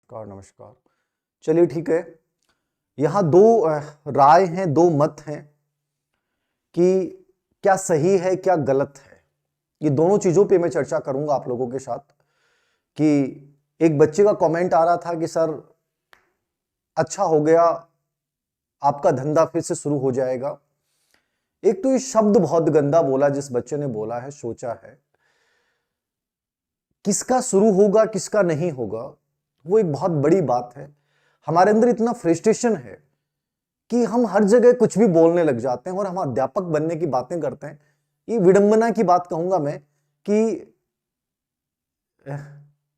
नमस्कार नमस्कार। चलिए ठीक है, यहाँ दो राय हैं, दो मत हैं कि क्या सही है क्या गलत है। ये दोनों चीजों पे मैं चर्चा करूंगा आप लोगों के साथ। कि एक बच्चे का कमेंट आ रहा था कि सर अच्छा हो गया, आपका धंधा फिर से शुरू हो जाएगा। एक तो ये शब्द बहुत गंदा बोला जिस बच्चे ने बोला है, सोचा है किसका शुरू होगा किसका नहीं होगा, वो एक बहुत बड़ी बात है। हमारे अंदर इतना फ्रस्ट्रेशन है कि हम हर जगह कुछ भी बोलने लग जाते हैं और हम अध्यापक बनने की बातें करते हैं। ये विडंबना की बात कहूंगा मैं कि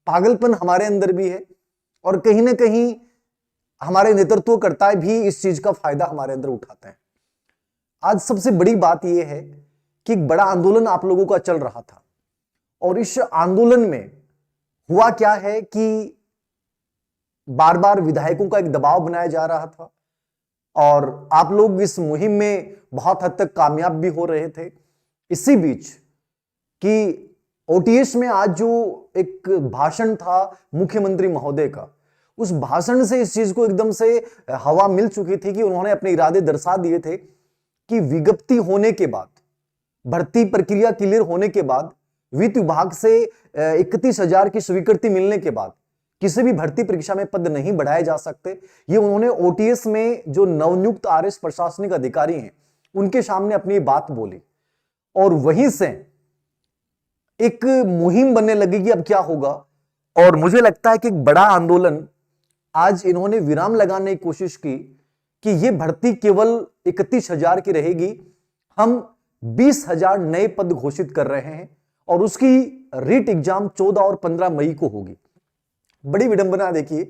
पागलपन हमारे अंदर भी है और कहीं ना कहीं हमारे नेतृत्वकर्ता भी इस चीज का फायदा हमारे अंदर उठाते हैं। आज सबसे बड़ी बात यह है कि एक बड़ा आंदोलन आप लोगों का चल रहा था और इस आंदोलन में हुआ क्या है कि बार बार विधायकों का एक दबाव बनाया जा रहा था और आप लोग इस मुहिम में बहुत हद तक कामयाब भी हो रहे थे। इसी बीच कि ओटीएस में आज जो एक भाषण था मुख्यमंत्री महोदय का, उस भाषण से इस चीज को एकदम से हवा मिल चुकी थी कि उन्होंने अपने इरादे दर्शा दिए थे कि विज्ञप्ति होने के बाद, भर्ती प्रक्रिया क्लियर होने के बाद, वित्त विभाग से 31,000 की स्वीकृति मिलने के बाद किसी भी भर्ती परीक्षा में पद नहीं बढ़ाए जा सकते। ये उन्होंने ओटीएस में जो नवनियुक्त आरएस प्रशासनिक अधिकारी हैं उनके सामने अपनी बात बोली और वहीं से एक मुहिम बनने लगी कि अब क्या होगा। और मुझे लगता है कि एक बड़ा आंदोलन आज इन्होंने विराम लगाने की कोशिश की कि यह भर्ती केवल 31,000 की रहेगी, हम 20,000 नए पद घोषित कर रहे हैं और उसकी रीट एग्जाम 14 और 15 मई को होगी। बड़ी विडंबना देखिए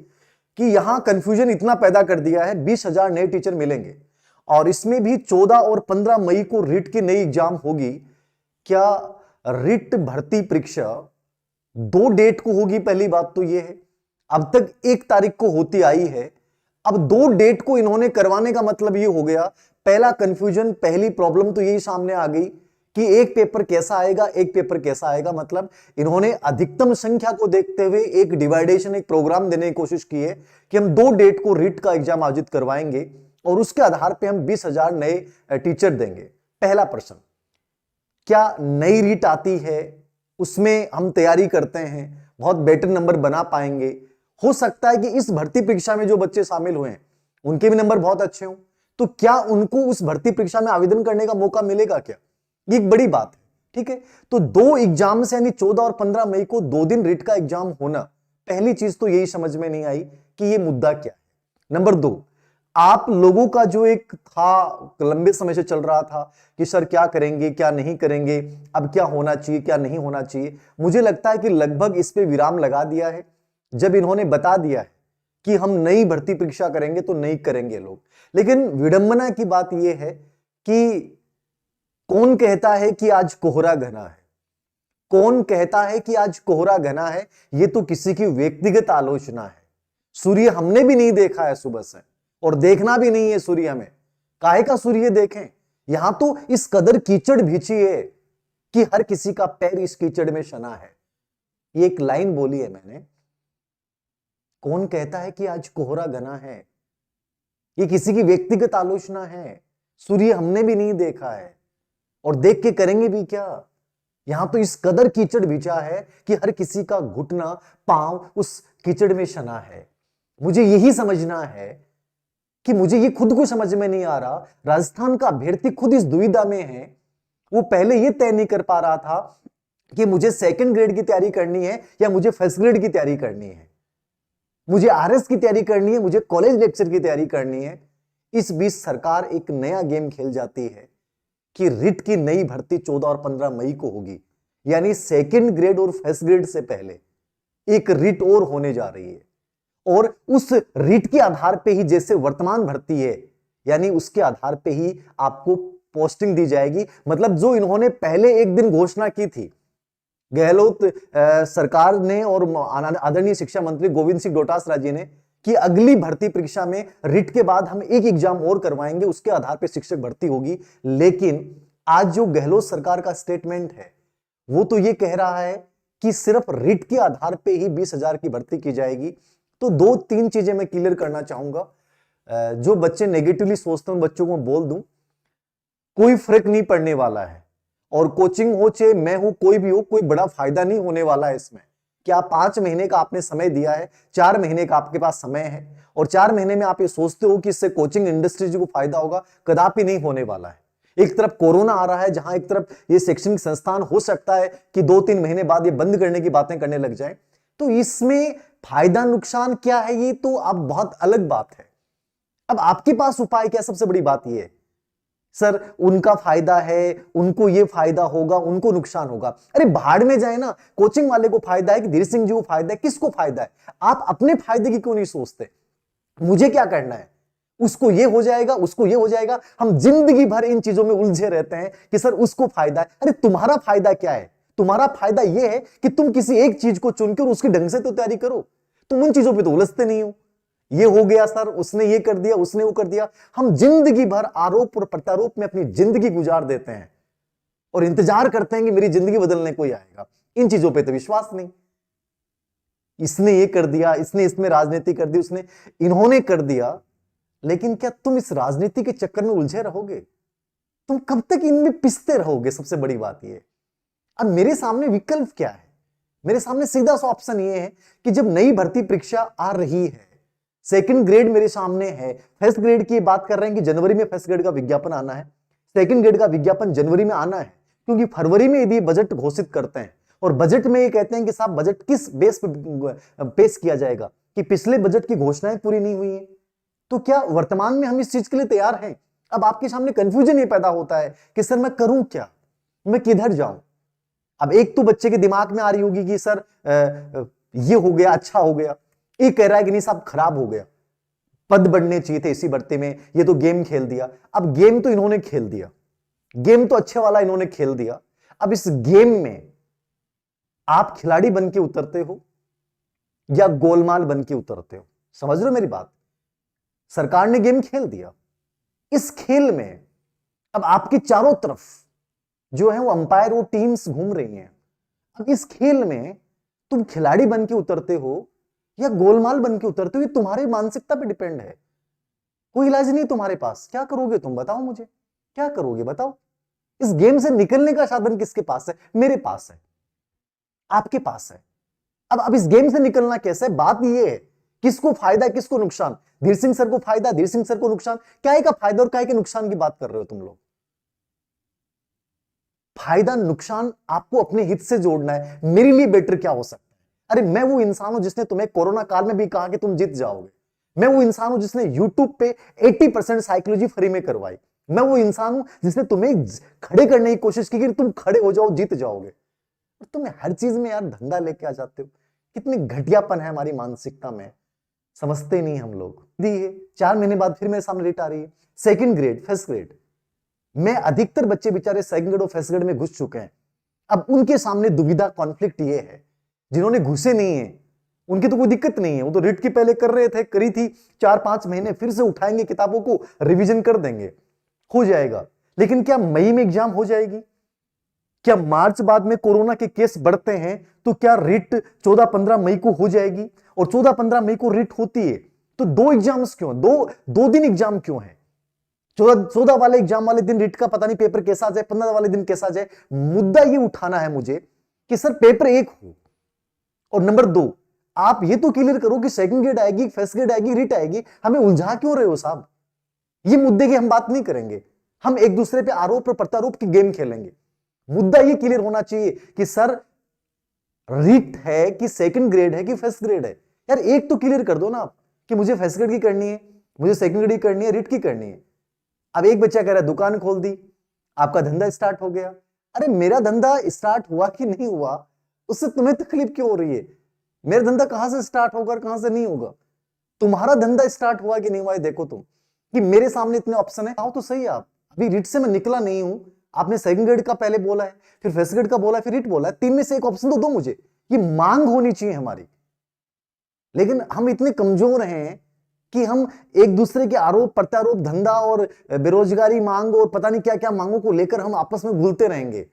कि यहां कंफ्यूजन इतना पैदा कर दिया है, 20,000 नए टीचर मिलेंगे और इसमें भी 14 और 15 मई को रीट की नई एग्जाम होगी। क्या रीट भर्ती परीक्षा 2 डेट को होगी? पहली बात तो यह है, अब तक 1 तारीख को होती आई है, अब 2 डेट को इन्होंने करवाने का मतलब यह हो गया। पहला कंफ्यूजन, पहली प्रॉब्लम तो यही सामने आ गई कि एक पेपर कैसा आएगा, एक पेपर कैसा आएगा। मतलब इन्होंने अधिकतम संख्या को देखते हुए एक डिवाइडेशन, एक प्रोग्राम देने की कोशिश की है कि हम 2 डेट को रीट का एग्जाम आयोजित करवाएंगे और उसके आधार पर हम 20,000 नए टीचर देंगे। पहला प्रश्न, क्या नई रीट आती है उसमें हम तैयारी करते हैं, बहुत बेटर नंबर बना पाएंगे? हो सकता है कि इस भर्ती परीक्षा में जो बच्चे शामिल हुए हैं उनके भी नंबर बहुत अच्छे हों, तो क्या उनको उस भर्ती परीक्षा में आवेदन करने का मौका मिलेगा क्या? ये एक बड़ी बात है। ठीक है, तो 2 एग्जाम से यानी 14 और 15 मई को 2 दिन रीट का एग्जाम होना, पहली चीज तो यही समझ में नहीं आई कि ये मुद्दा क्या है। नंबर 2, आप लोगों का जो एक था लंबे समय से चल रहा था कि सर क्या करेंगे क्या नहीं करेंगे, अब क्या होना चाहिए क्या नहीं होना चाहिए, मुझे लगता है कि लगभग इस पे विराम लगा दिया है जब इन्होंने बता दिया है कि हम नई भर्ती परीक्षा करेंगे तो नहीं करेंगे लोग। लेकिन विडंबना की बात यह है कि कौन कहता है कि आज कोहरा घना है? कौन कहता है कि आज कोहरा घना है? यह तो किसी की व्यक्तिगत आलोचना है। सूर्य हमने भी नहीं देखा है सुबह से और देखना भी नहीं है सूर्य में। काहे का सूर्य देखें? यहां तो इस कदर कीचड़ भीची है कि हर किसी का पैर इस कीचड़ में सना है। ये एक लाइन बोली है मैंने, कौन कहता है कि आज कोहरा घना है? ये किसी की व्यक्तिगत आलोचना है। सूर्य हमने भी नहीं देखा है और देख के करेंगे भी क्या? यहां तो इस कदर कीचड़ भीचा है कि हर किसी का घुटना पांव उस कीचड़ में सना है। मुझे यही समझना है कि मुझे ये खुद को समझ में नहीं आ रहा, राजस्थान का अभ्यर्थी खुद इस दुविधा में है। वो पहले ये तय नहीं कर पा रहा था कि मुझे 2nd ग्रेड की तैयारी करनी है या मुझे 1st ग्रेड की तैयारी करनी है, मुझे आरएस की तैयारी करनी है, मुझे कॉलेज लेक्चर की तैयारी करनी है। इस बीच सरकार एक नया गेम खेल जाती है कि रिट की नई भर्ती 14 और 15 मई को होगी, यानी 2nd ग्रेड और 1st ग्रेड से पहले एक रिट और होने जा रही है और उस रिट के आधार पे ही जैसे वर्तमान भर्ती है, यानी उसके आधार पे ही आपको पोस्टिंग दी जाएगी। मतलब जो इन्होंने पहले एक दिन घोषणा की थी गहलोत सरकार ने और आदरणीय शिक्षा मंत्री गोविंद सिंह डोटासरा जी ने कि अगली भर्ती परीक्षा में रिट के बाद हम एक एग्जाम और करवाएंगे, उसके आधार पर शिक्षक भर्ती होगी। लेकिन आज जो गहलोत सरकार का स्टेटमेंट है वो तो ये कह रहा है कि सिर्फ रिट के आधार पे ही 20,000 की भर्ती की जाएगी। तो दो तीन चीजें मैं क्लियर करना चाहूंगा। जो बच्चे नेगेटिवली सोचते हैं बच्चों को बोल दूं, कोई फर्क नहीं पड़ने वाला है। और कोचिंग हो चाहे मैं हूं, कोई भी हो, कोई बड़ा फायदा नहीं होने वाला है इसमें। कि आप 5 महीने का आपने समय दिया है, 4 महीने का आपके पास समय है, और 4 महीने में आप ये सोचते हो कि इससे कोचिंग इंडस्ट्री को फायदा होगा, कदापि नहीं होने वाला है। एक तरफ कोरोना आ रहा है, जहां एक तरफ ये शैक्षणिक संस्थान हो सकता है कि 2-3 महीने बाद ये बंद करने की बातें करने लग जाए। तो इसमें फायदा नुकसान क्या है, ये तो अब बहुत अलग बात है। अब आपके पास उपाय क्या? सबसे बड़ी बात ये है, सर उनका फायदा है, उनको ये फायदा होगा, उनको नुकसान होगा। अरे भाड़ में जाए ना, कोचिंग वाले को फायदा है कि धीर सिंह जी को फायदा है, किसको फायदा है? आप अपने फायदे की क्यों नहीं सोचते? मुझे क्या करना है, उसको ये हो जाएगा, उसको ये हो जाएगा। हम जिंदगी भर इन चीजों में उलझे रहते हैं कि सर उसको फायदा है। अरे तुम्हारा फायदा क्या है? तुम्हारा फायदा यह है कि तुम किसी एक चीज को चुन के और उसकी ढंग से तो तैयारी करो। तुम उन चीजों पे तो उलझते नहीं हो। ये हो गया सर, उसने ये कर दिया, उसने वो कर दिया। हम जिंदगी भर आरोप और प्रत्यारोप में अपनी जिंदगी गुजार देते हैं और इंतजार करते हैं कि मेरी जिंदगी बदलने कोई आएगा। इन चीजों पे तो विश्वास नहीं। इसने ये कर दिया, इसने इसमें राजनीति कर दी, उसने इन्होंने कर दिया। लेकिन क्या तुम इस राजनीति के चक्कर में उलझे रहोगे? तुम कब तक इनमें पिसते रहोगे? सबसे बड़ी बात यह। अब मेरे सामने विकल्प क्या है? मेरे सामने सीधा सा ऑप्शन ये है कि जब नई भर्ती परीक्षा आ रही है, सेकंड ग्रेड मेरे सामने है, फर्स्ट ग्रेड की बात कर रहे हैं कि जनवरी में फर्स्ट ग्रेड का विज्ञापन आना है, सेकंड ग्रेड का विज्ञापन जनवरी में आना है, क्योंकि फरवरी में यदि बजट घोषित करते हैं और बजट में ये कहते हैं कि साहब बजट किस बेस पर पेश किया जाएगा, कि पिछले बजट की घोषणाएं पूरी नहीं हुई है, तो क्या वर्तमान में हम इस चीज के लिए तैयार हैं? अब आपके सामने कंफ्यूजन ये पैदा होता है कि सर मैं करूं क्या, मैं किधर जाऊं? अब एक तो बच्चे के दिमाग में आ रही होगी कि सर ये हो गया, अच्छा हो गया। एक कह रहा है कि नहीं साहब खराब हो गया, पद बढ़ने चाहिए थे इसी भर्ती में, ये तो गेम खेल दिया। अब गेम तो इन्होंने खेल दिया, गेम तो अच्छे वाला इन्होंने खेल दिया। अब इस गेम में आप खिलाड़ी बन के उतरते हो या गोलमाल बन के उतरते हो? समझ रहे हो मेरी बात? सरकार ने गेम खेल दिया। इस खेल में अब आपके चारों तरफ जो है वो अंपायर, वो टीम्स घूम रही हैं। अब इस खेल में तुम खिलाड़ी बन के उतरते हो या गोलमाल बन के उतरते हो, ये तुम्हारी मानसिकता पे डिपेंड है। कोई इलाज नहीं तुम्हारे पास। क्या करोगे तुम? बताओ मुझे, क्या करोगे बताओ? इस गेम से निकलने का साधन किसके पास है? मेरे पास है, आपके पास है। अब इस गेम से निकलना कैसे है? बात ये है किसको फायदा, किसको नुकसान? धीर सिंह सर को फायदा, धीर सिंह सर को नुकसान। क्या का फायदा और क्या के नुकसान की बात कर रहे हो तुम लोग? फायदा नुकसान आपको अपने हित से जोड़ना है। मेरे लिए बेटर क्या हो सकता है? अरे मैं वो इंसान हूं जिसने तुम्हें कोरोना काल में भी कहा कि तुम जीत जाओगे। मैं वो इंसान हूं जिसने YouTube पे 80% साइकोलॉजी फ्री में करवाई। मैं वो इंसान हूं जिसने तुम्हें खड़े करने की कोशिश की कि तुम खड़े हो जाओ, जीत जाओगे। और तुम्हें हर चीज में यार धंधा लेके आ जाते हो। कितनी घटियापन है हमारी मानसिकता में, समझते नहीं हम लोग। दी है 4 महीने बाद फिर मेरे सामने रिट आ रही है, सेकंड ग्रेड, फर्स्ट ग्रेड में। अधिकतर बच्चे बेचारे सेकंड ग्रेड और फर्स्ट ग्रेड में घुस चुके हैं। अब उनके सामने दुविधा, कॉन्फ्लिक्ट ये है, जिन्होंने घुसे नहीं है उनकी तो कोई दिक्कत नहीं है, वो तो रिट की पहले कर रहे थे, करी थी, 4-5 महीने फिर से उठाएंगे किताबों को, रिवीजन कर देंगे, हो जाएगा। लेकिन क्या मई में एग्जाम हो जाएगी? क्या मार्च बाद में कोरोना के केस बढ़ते हैं तो क्या रिट 14-15 मई को हो जाएगी? और 14-15 मई को रिट होती है तो 2 एग्जाम्स क्यों? 2 दिन एग्जाम क्यों है? 14 वाले एग्जाम वाले दिन रिट का पता नहीं पेपर कैसा आ जाए, 15 वाले दिन कैसा आ जाए। मुद्दा ये उठाना है मुझे कि सर पेपर एक हो, और नंबर 2 आप ये तो क्लियर करो कि सेकंड ग्रेड आएगी, फर्स्ट ग्रेड आएगी, रिट आएगी। हमें उलझा क्यों रहे हो साहब? ये मुद्दे की हम बात नहीं करेंगे, हम एक दूसरे पे आरोप और प्रत्यारोप की गेम खेलेंगे। मुद्दा ये क्लियर होना चाहिए कि सर रिट है कि सेकंड ग्रेड है कि फर्स्ट ग्रेड है। यार एक तो क्लियर कर दो ना आप कि मुझे फर्स्ट ग्रेड की करनी है, मुझे सेकंड ग्रेड की करनी है, रिट की करनी है। अब एक बच्चा कह रहा है दुकान खोल दी, आपका धंधा स्टार्ट हो गया। अरे मेरा धंधा स्टार्ट हुआ कि नहीं हुआ उससे तुम्हें तकलीफ क्यों हो रही है? मेरा धंधा कहां से स्टार्ट होगा और कहां से नहीं होगा? तुम्हारा धंधा स्टार्ट हुआ कि नहीं हुआ देखो तुम, कि मेरे सामने इतने ऑप्शन है। आओ तो सही आप, अभी रिट से मैं निकला नहीं हूं। आपने सेकंड ग्रेड का पहले बोला है, फिर फर्स्ट ग्रेड का बोला है, फिर रिट बोला है। 3 में से एक ऑप्शन तो दो मुझे। ये मांग होनी चाहिए हमारी। लेकिन हम इतने कमजोर हैं कि हम एक दूसरे के आरोप प्रत्यारोप, धंधा और बेरोजगारी मांग और पता नहीं क्या क्या मांगों को लेकर हम आपस में घुलते रहेंगे।